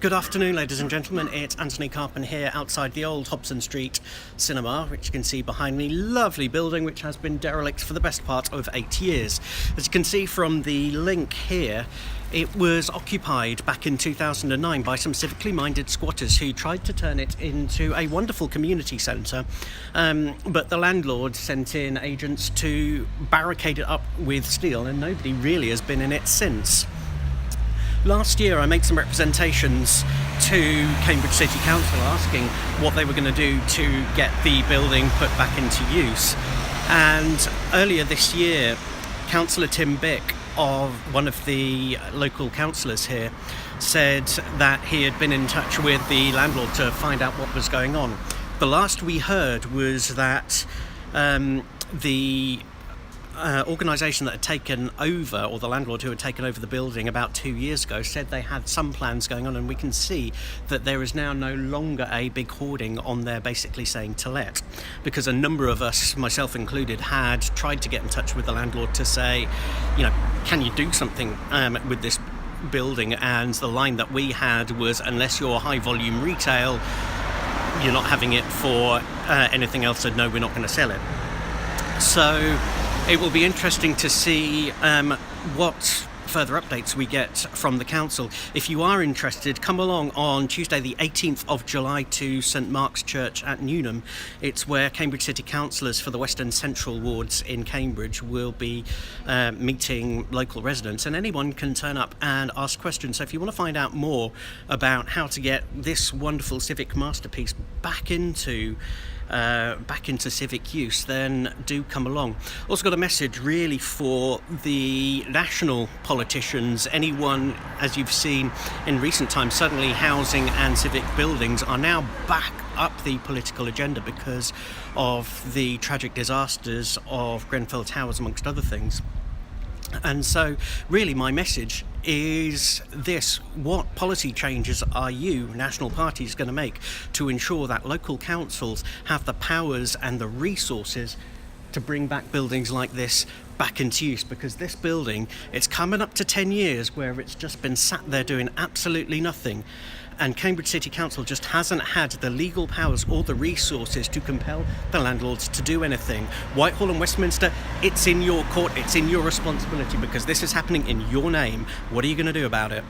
Good afternoon, ladies and gentlemen. It's Antony Carpen here outside the old Hobson St Cinema, which you can see behind me. Lovely building which has been derelict for the best part of 8 years. As you can see from the link here, it was occupied back in 2009 by some civically minded squatters who tried to turn it into a wonderful community centre, but the landlord sent in agents to barricade it up with steel, and nobody really has been in it since. Last year I made some representations to Cambridge City Council asking what they were going to do to get the building put back into use, and earlier this year Councillor Tim Bick, of one of the local councillors here, said that he had been in touch with the landlord to find out what was going on. The last we heard was that the organisation that had taken over, or the landlord who had taken over the building about 2 years ago, said they had some plans going on, and we can see that there is now no longer a big hoarding on there basically saying to let, because a number of us, myself included, had tried to get in touch with the landlord to say, you know, can you do something with this building? And the line that we had was, unless you're high volume retail, you're not having it for anything else, so no, we're not going to sell it. So it will be interesting to see what further updates we get from the council. If you are interested, come along on Tuesday the 18th of July to St Mark's Church at Newnham. It's where Cambridge City councillors for the West and Central wards in Cambridge will be meeting local residents, and anyone can turn up and ask questions. So if you want to find out more about how to get this wonderful civic masterpiece back into civic use, then do come along. Also got a message really for the national politicians. Anyone, as you've seen in recent times, suddenly housing and civic buildings are now back up the political agenda because of the tragic disasters of Grenfell Towers, amongst other things. And so really my message is this: what policy changes are you, national parties, going to make to ensure that local councils have the powers and the resources to bring back buildings like this back into use? Because this building, it's coming up to 10 years where it's just been sat there doing absolutely nothing, and Cambridge City Council just hasn't had the legal powers or the resources to compel the landlords to do anything. Whitehall and Westminster, it's in your court, it's in your responsibility, because this is happening in your name. What are you going to do about it?